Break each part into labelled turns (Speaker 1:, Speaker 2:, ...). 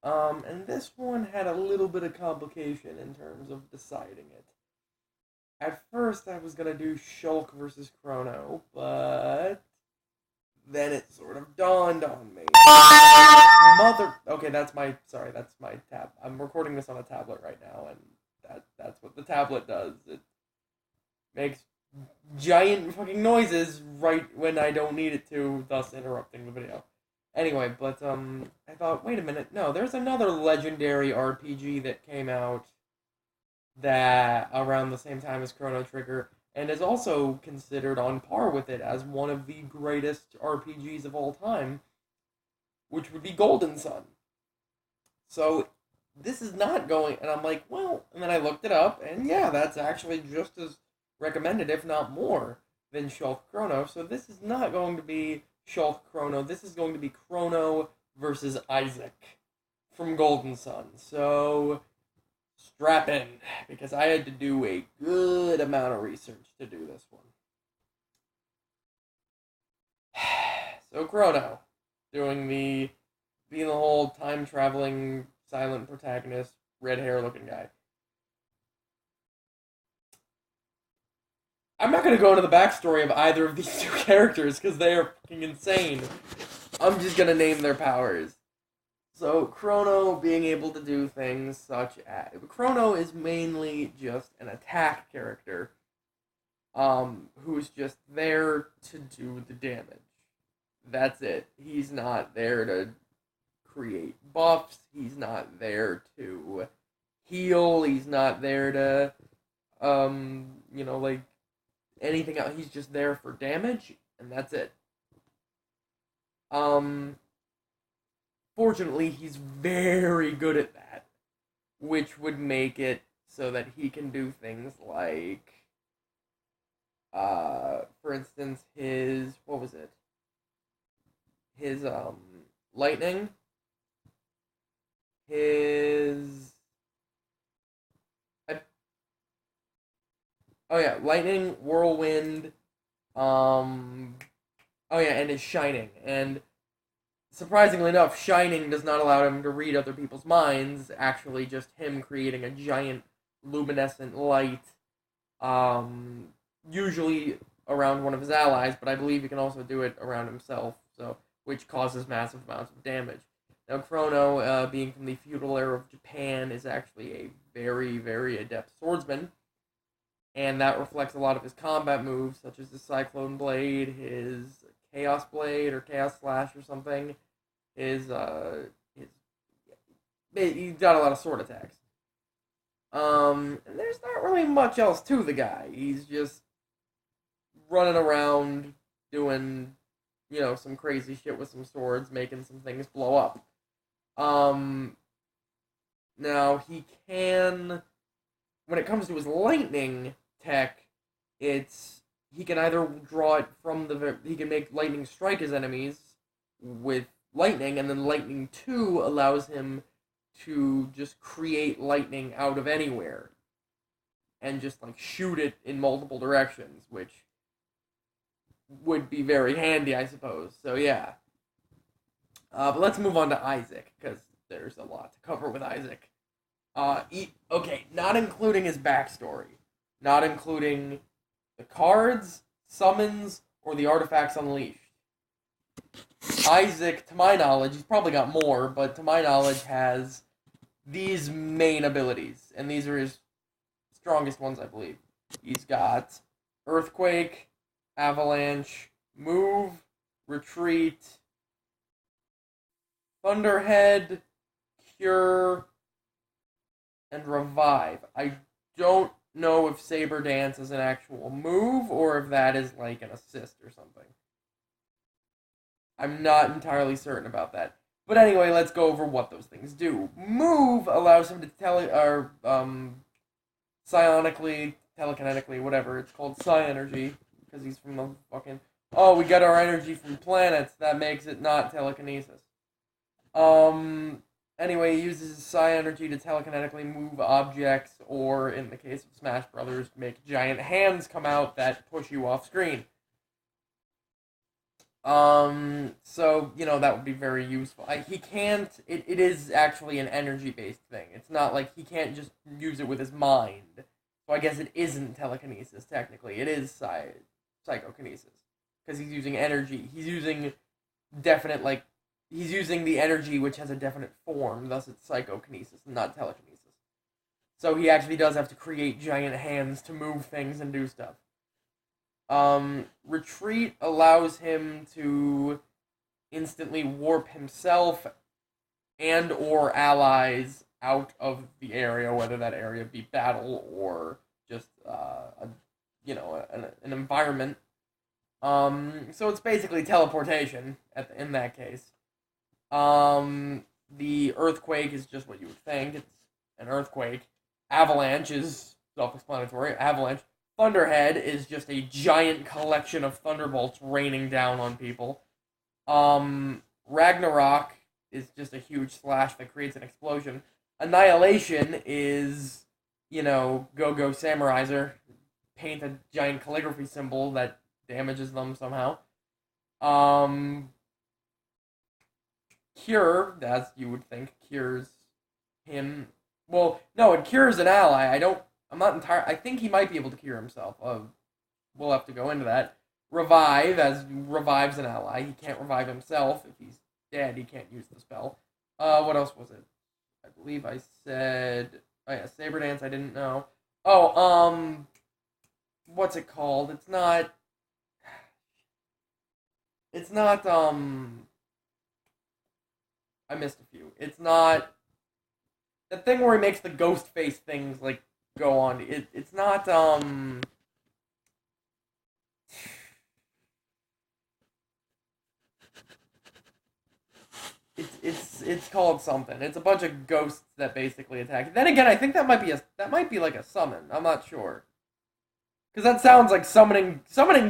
Speaker 1: And this one had a little bit of complication in terms of deciding it. At first, I was gonna do Shulk versus Chrono, but then it sort of dawned on me. Mother. Okay, that's my tab. I'm recording this on a tablet right now, and that's what the tablet does. It makes giant fucking noises right when I don't need it to, thus interrupting the video. Anyway, but I thought, wait a minute, no, there's another legendary RPG that came out that around the same time as Chrono Trigger, and is also considered on par with it as one of the greatest RPGs of all time, which would be Golden Sun. So this is not going, and I'm like, well, and then I looked it up, and yeah, that's actually just as recommended, if not more, than Shulk Chrono. So this is not going to be Shulk Chrono. This is going to be Chrono versus Isaac from Golden Sun. So strap in, because I had to do a good amount of research to do this one. So Chrono, being the whole time traveling silent protagonist, red hair looking guy. I'm not gonna go into the backstory of either of these two characters because they are fucking insane. I'm just gonna name their powers. So Chrono being able to do things such as Chrono is mainly just an attack character, who's just there to do the damage. That's it. He's not there to create buffs. He's not there to heal. He's not there to, like anything else. He's just there for damage, and that's it. Um, Fortunately, he's very good at that, which would make it so that he can do things like, for instance, what was it? His, lightning, his, oh yeah, lightning, whirlwind, oh yeah, and his shining, and surprisingly enough, shining does not allow him to read other people's minds. Actually, just him creating a giant luminescent light, usually around one of his allies, but I believe he can also do it around himself. So, which causes massive amounts of damage. Now, Chrono, being from the feudal era of Japan, is actually a very, very adept swordsman, and that reflects a lot of his combat moves, such as his Cyclone Blade, his Chaos Blade, or Chaos Slash, or something. His he's got a lot of sword attacks. And there's not really much else to the guy. He's just running around doing, some crazy shit with some swords, making some things blow up. Um, Now when it comes to his lightning tech, he can either draw it he can make lightning strike his enemies with lightning, and then lightning 2 allows him to just create lightning out of anywhere and just like shoot it in multiple directions, which would be very handy, I suppose. So yeah. But let's move on to Isaac, because there's a lot to cover with Isaac. Okay, not including his backstory, not including the cards, summons, or the artifacts unleashed. Isaac, to my knowledge, he's probably got more, but to my knowledge, has these main abilities, and these are his strongest ones, I believe. He's got Earthquake, Avalanche, Move, Retreat, Thunderhead, Cure, and Revive. I don't know if Saber Dance is an actual move, or if that is like an assist or something. I'm not entirely certain about that. But anyway, let's go over what those things do. Move allows him to psionically, telekinetically, whatever, it's called psi energy, because he's from the fucking... Oh, we get our energy from planets, that makes it not telekinesis. Anyway, he uses psi energy to telekinetically move objects, or, in the case of Smash Brothers, make giant hands come out that push you off screen. So, that would be very useful. He can't, it is actually an energy-based thing. It's not like he can't just use it with his mind. So I guess it isn't telekinesis, technically. It is psychokinesis. Because he's using energy. He's using definite, he's using the energy which has a definite form, thus it's psychokinesis, not telekinesis. So he actually does have to create giant hands to move things and do stuff. Retreat allows him to instantly warp himself and or allies out of the area, whether that area be battle or just an environment. So it's basically teleportation in that case. The earthquake is just what you would think. It's an earthquake. Avalanche is self-explanatory. Avalanche. Thunderhead is just a giant collection of thunderbolts raining down on people. Ragnarok is just a huge slash that creates an explosion. Annihilation is, go Samuraiser. Paint a giant calligraphy symbol that damages them somehow. Cure, as you would think, cures him. Well, no, it cures an ally. I'm not entirely. I think he might be able to cure himself. We'll have to go into that. Revive, as revives an ally. He can't revive himself. If he's dead, he can't use the spell. What else was it? I believe I said. Oh yeah, Saber Dance. I didn't know. Oh, what's it called? It's not. It's not. I missed a few. It's not the thing where he makes the ghost face things go on. It's not it's called something. It's a bunch of ghosts that basically attack. Then again, I think that might be like a summon. I'm not sure. Because that sounds like summoning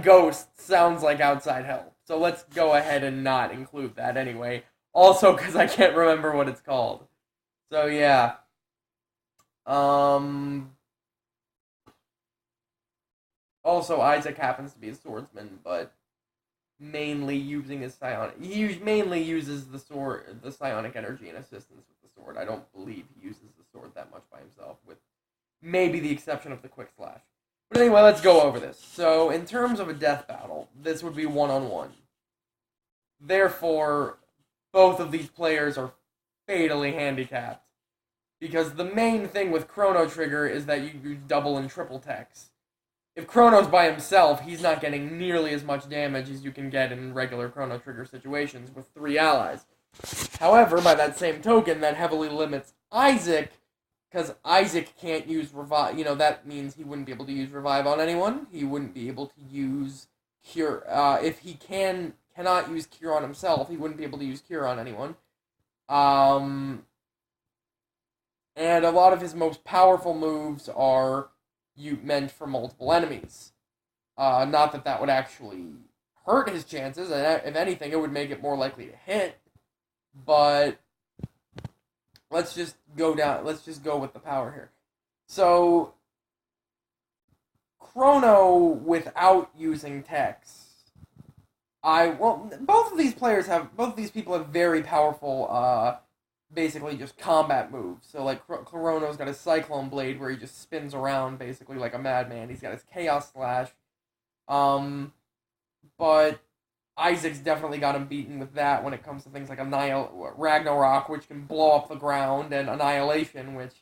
Speaker 1: ghosts sounds like outside help. So let's go ahead and not include that anyway. Also, because I can't remember what it's called. So yeah. Also, Isaac happens to be a swordsman, but mainly using his psionic. He mainly uses the psionic energy and assistance with the sword. I don't believe he uses the sword that much by himself, with maybe the exception of the quick slash. But anyway, let's go over this. So, in terms of a death battle, this would be one-on-one. Therefore, both of these players are fatally handicapped. Because the main thing with Chrono Trigger is that you use double and triple techs. If Chrono's by himself, he's not getting nearly as much damage as you can get in regular Chrono Trigger situations with 3 allies. However, by that same token, that heavily limits Isaac, because Isaac can't use revive. That means he wouldn't be able to use revive on anyone. He wouldn't be able to use cure. If he cannot use cure on himself, he wouldn't be able to use cure on anyone. And a lot of his most powerful moves are meant for multiple enemies. Not that would actually hurt his chances, and if anything, it would make it more likely to hit. But let's just go with the power here. So, Chrono without using techs. Both of these people have very powerful, basically just combat moves. So, Chrono's got his Cyclone Blade where he just spins around basically like a madman. He's got his Chaos Slash. But Isaac's definitely got him beaten with that when it comes to things like Ragnarok, which can blow up the ground, and Annihilation, which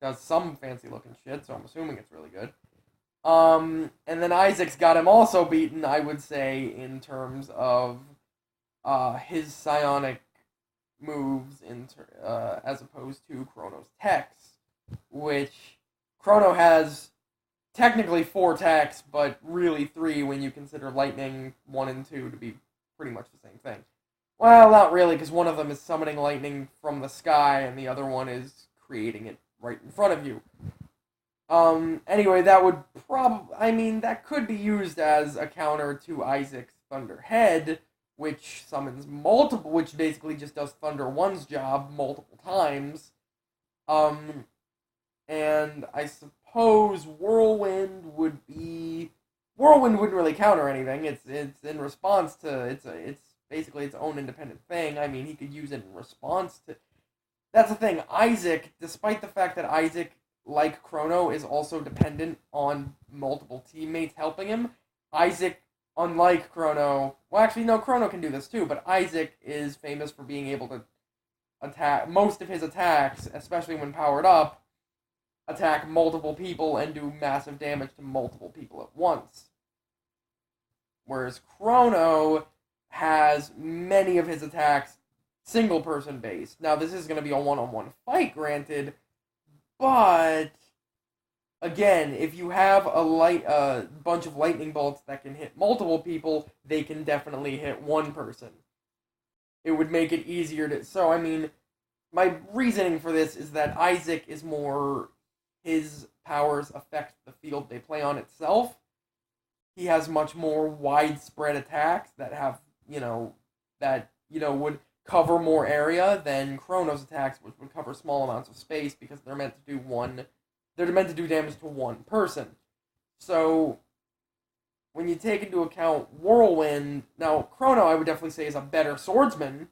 Speaker 1: does some fancy looking shit, so I'm assuming it's really good. And then Isaac's got him also beaten, I would say, in terms of his psionic moves as opposed to Chrono's techs, which Chrono has technically 4 techs, but really 3 when you consider Lightning 1 and 2 to be pretty much the same thing. Well, not really, because one of them is summoning lightning from the sky, and the other one is creating it right in front of you. Anyway, that would that could be used as a counter to Isaac's Thunderhead, which which basically just does Thunder 1's job multiple times. And I suppose Whirlwind would be Whirlwind wouldn't really counter anything. It's in response to it's basically its own independent thing. I mean, he could use it in response to. That's the thing. Isaac, despite the fact that Isaac, like Chrono, is also dependent on multiple teammates helping him, Isaac, unlike Chrono, well, actually, no, Chrono can do this too, but Isaac is famous for being able to attack most of his attacks, especially when powered up, attack multiple people and do massive damage to multiple people at once. Whereas Chrono has many of his attacks single person based. Now, this is going to be a one-on-one fight, granted, but again, if you have a bunch of lightning bolts that can hit multiple people, they can definitely hit one person. It would make it easier to. So, I mean, my reasoning for this is that Isaac is more. His powers affect the field they play on itself. He has much more widespread attacks that have, would cover more area than Chrono's attacks, which would cover small amounts of space because they're meant to do damage to one person. So when you take into account Whirlwind, now Chrono I would definitely say is a better swordsman,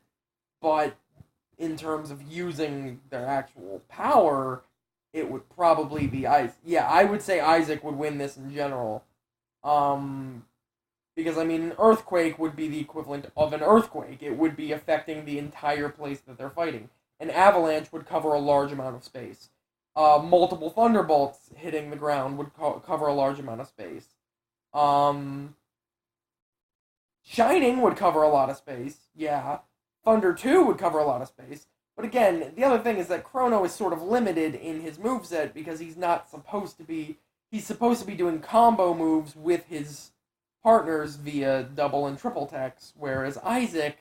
Speaker 1: but in terms of using their actual power, it would probably be Isaac. Yeah, I would say Isaac would win this in general. Because, I mean, an earthquake would be the equivalent of an earthquake. It would be affecting the entire place that they're fighting. An avalanche would cover a large amount of space. Multiple thunderbolts hitting the ground would cover a large amount of space. Shining would cover a lot of space, yeah. Thunder 2 would cover a lot of space. But again, the other thing is that Chrono is sort of limited in his moveset because he's supposed to be doing combo moves with his partners via double and triple techs, whereas Isaac,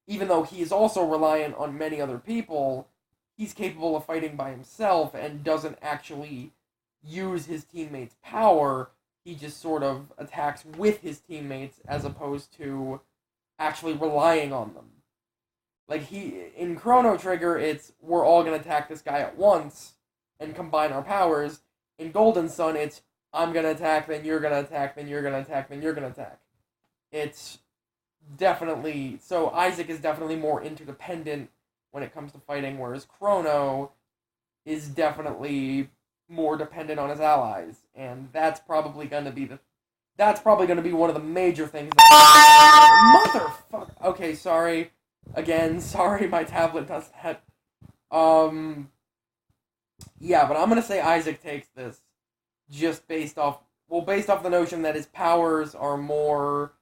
Speaker 1: even though he is also reliant on many other people, he's capable of fighting by himself and doesn't actually use his teammates' power. He just sort of attacks with his teammates as opposed to actually relying on them. Like, in Chrono Trigger, it's, we're all going to attack this guy at once and combine our powers. In Golden Sun, it's, I'm going to attack, then you're going to attack, then you're going to attack, then you're going to attack. It's definitely, so Isaac is definitely more interdependent when it comes to fighting, whereas Chrono is definitely more dependent on his allies. And that's probably going to be one of the major things Motherfucker! Okay, sorry. Again, sorry my tablet does that. Yeah, but I'm gonna say Isaac takes this. Just based off the notion that his powers are more